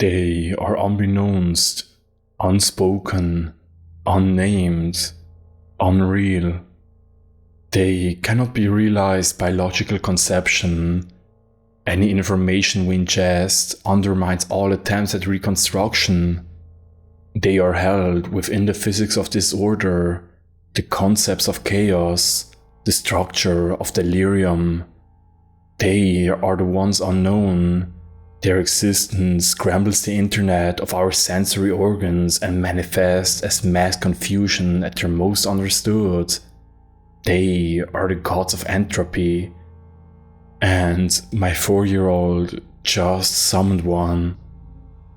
They are unbeknownst, unspoken, unnamed, unreal. They cannot be realized by logical conception. Any information we ingest undermines all attempts at reconstruction. They are held within the physics of disorder, the concepts of chaos, the structure of delirium. They are the ones unknown. Their existence scrambles the internet of our sensory organs and manifests as mass confusion at their most understood. They are the gods of entropy. And my 4-year-old just summoned one.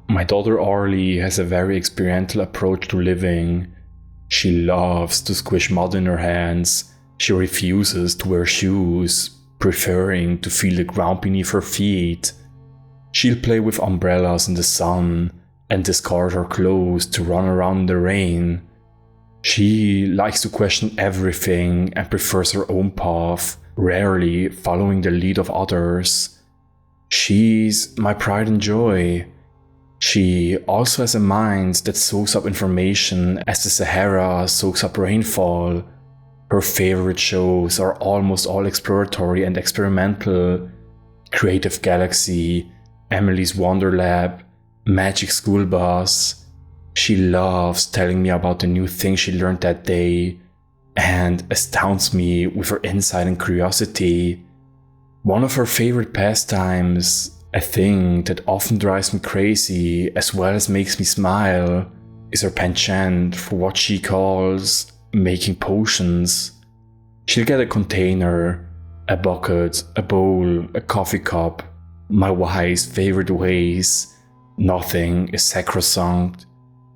My daughter Arlie has a very experiential approach to living. She loves to squish mud in her hands. She refuses to wear shoes, preferring to feel the ground beneath her feet. She'll play with umbrellas in the sun and discard her clothes to run around in the rain. She likes to question everything and prefers her own path, rarely following the lead of others. She's my pride and joy. She also has a mind that soaks up information as the Sahara soaks up rainfall. Her favorite shows are almost all exploratory and experimental. Creative Galaxy, Emily's Wonder Lab, Magic School Bus. She loves telling me about the new thing she learned that day and astounds me with her insight and curiosity. One of her favorite pastimes, a thing that often drives me crazy as well as makes me smile, is her penchant for what she calls making potions. She'll get a container, a bucket, a bowl, a coffee cup, my wife's favorite ways. Nothing is sacrosanct.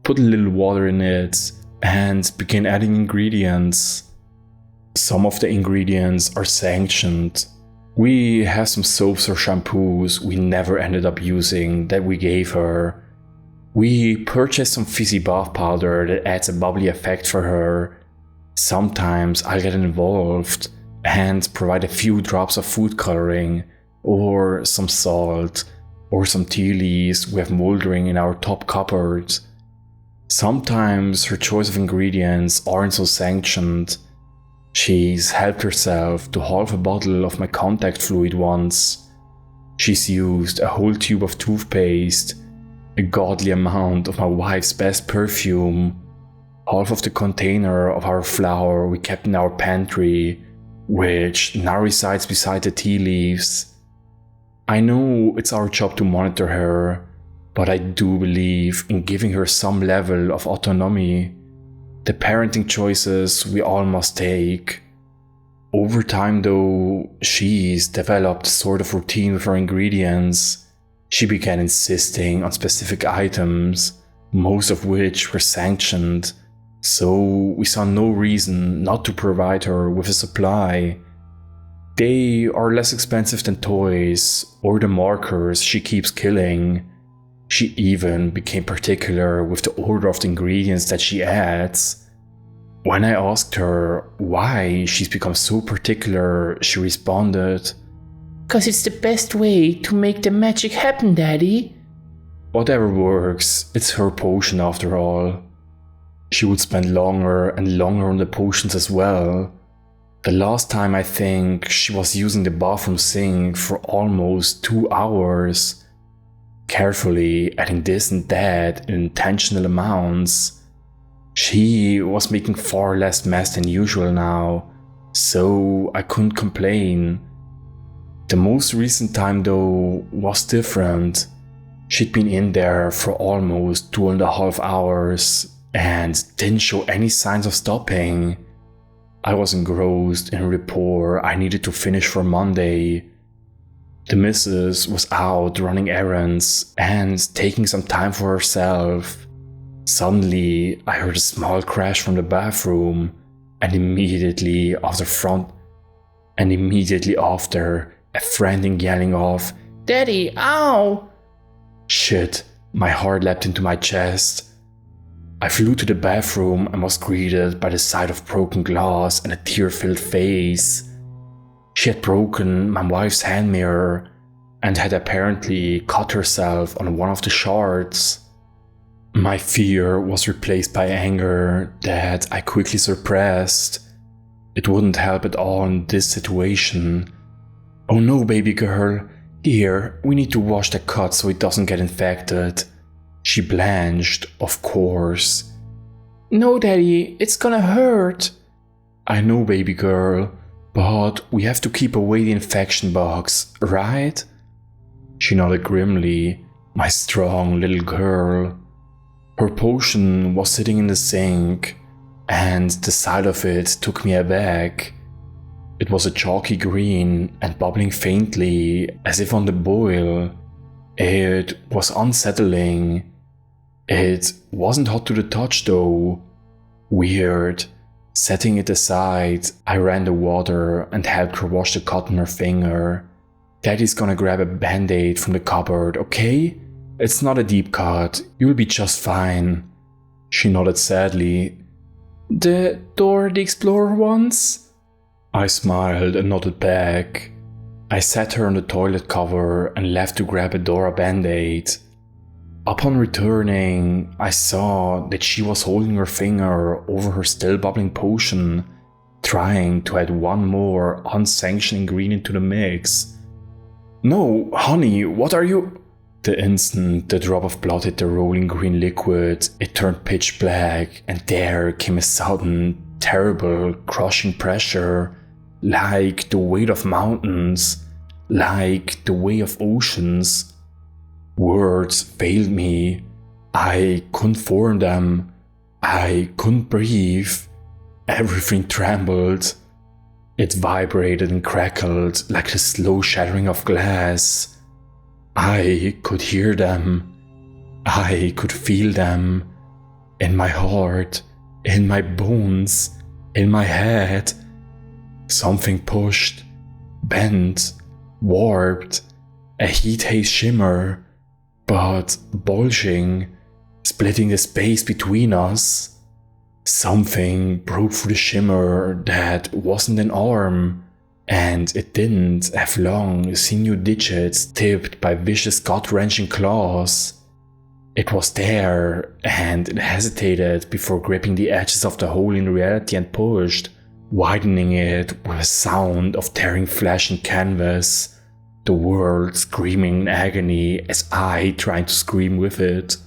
Put a little water in it and begin adding ingredients. Some of the ingredients are sanctioned. We have some soaps or shampoos we never ended up using that we gave her. We purchased some fizzy bath powder that adds a bubbly effect for her. Sometimes I'll get involved and provide a few drops of food coloring, or some salt, or some tea leaves we have moldering in our top cupboard. Sometimes her choice of ingredients aren't so sanctioned. She's helped herself to half a bottle of my contact fluid once. She's used a whole tube of toothpaste, a godly amount of my wife's best perfume, half of the container of our flour we kept in our pantry, which now resides beside the tea leaves. I know it's our job to monitor her, but I do believe in giving her some level of autonomy. The parenting choices we all must take. Over time though, she's developed a sort of routine with her ingredients. She began insisting on specific items, most of which were sanctioned, so we saw no reason not to provide her with a supply. They are less expensive than toys or the markers she keeps killing. She even became particular with the order of the ingredients that she adds. When I asked her why she's become so particular, she responded, "'Cause it's the best way to make the magic happen, Daddy." Whatever works, it's her potion after all. She would spend longer and longer on the potions as well. The last time I think she was using the bathroom sink for almost 2 hours, carefully adding this and that in intentional amounts. She was making far less mess than usual now, so I couldn't complain. The most recent time though was different. She'd been in there for almost 2.5 hours and didn't show any signs of stopping. I was engrossed in a report I needed to finish for Monday. The missus was out running errands and taking some time for herself. Suddenly, I heard a small crash from the bathroom, and immediately after, a frantic yelling of, "Daddy, ow!" Shit, my heart leapt into my chest. I flew to the bathroom and was greeted by the sight of broken glass and a tear-filled face. She had broken my wife's hand mirror. and had apparently cut herself on one of the shards. My fear was replaced by anger that I quickly suppressed. It wouldn't help at all in this situation. "Oh no, baby girl. Here, we need to wash the cut so it doesn't get infected." She blanched, of course. "No, Daddy, it's gonna hurt." "I know, baby girl, but we have to keep away the infection bugs, right?" She nodded grimly, my strong little girl. Her potion was sitting in the sink, and the sight of it took me aback. It was a chalky green and bubbling faintly, as if on the boil. It was unsettling. It wasn't hot to the touch though. Weird. Setting it aside, I ran the water and helped her wash the cut on her finger. "Daddy's gonna grab a band-aid from the cupboard, okay? It's not a deep cut, you'll be just fine." She nodded sadly. "The Dora the Explorer ones?" I smiled and nodded back. I sat her on the toilet cover and left to grab a Dora band-aid. Upon returning, I saw that she was holding her finger over her still bubbling potion, trying to add one more unsanctioned ingredient to the mix. "No, honey, what are you—" The instant the drop of blood hit the rolling green liquid, it turned pitch black, and there came a sudden, terrible, crushing pressure, like the weight of mountains, like the weight of oceans. Words failed me. I couldn't form them. I couldn't breathe. Everything trembled. It vibrated and crackled like the slow shattering of glass. I could hear them. I could feel them. In my heart, in my bones, in my head. Something pushed, bent, warped, a heat haze shimmer, but bulging, splitting the space between us. Something broke through the shimmer that wasn't an arm, and it didn't have long, sinew digits tipped by vicious gut-wrenching claws. It was there, and it hesitated before gripping the edges of the hole in reality and pushed, widening it with a sound of tearing flesh and canvas, the world screaming in agony as I tried to scream with it.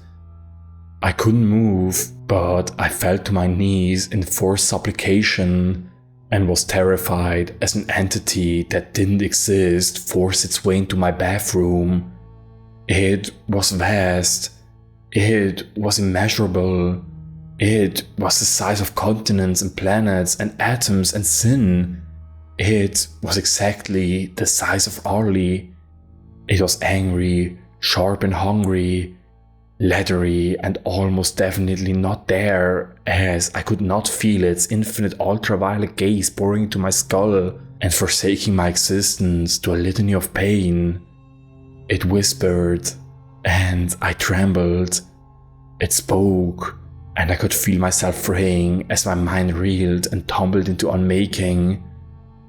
I couldn't move, but I fell to my knees in forced supplication and was terrified as an entity that didn't exist forced its way into my bathroom. It was vast. It was immeasurable. It was the size of continents and planets and atoms and sin. It was exactly the size of Arlie. It was angry, sharp and hungry, leathery and almost definitely not there, as I could not feel its infinite ultraviolet gaze boring into my skull and forsaking my existence to a litany of pain. It whispered, and I trembled. It spoke, and I could feel myself fraying as my mind reeled and tumbled into unmaking.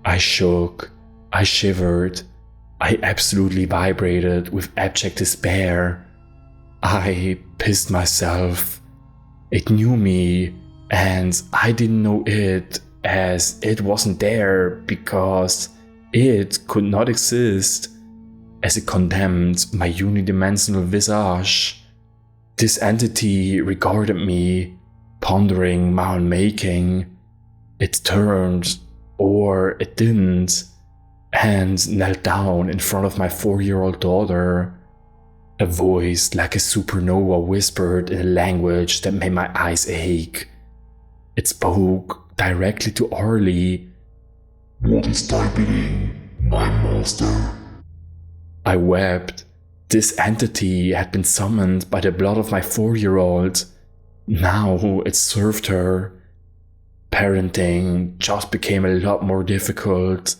I shook, I shivered, I absolutely vibrated with abject despair. I pissed myself. It knew me, and I didn't know it, as it wasn't there because it could not exist, as it condemned my unidimensional visage. This entity regarded me, pondering my unmaking. It turned, or it didn't, and knelt down in front of my 4-year-old daughter. A voice like a supernova whispered in a language that made my eyes ache. It spoke directly to Arlie. "What is thy bidding, my master?" I wept. This entity had been summoned by the blood of my 4-year-old. Now it served her. Parenting just became a lot more difficult.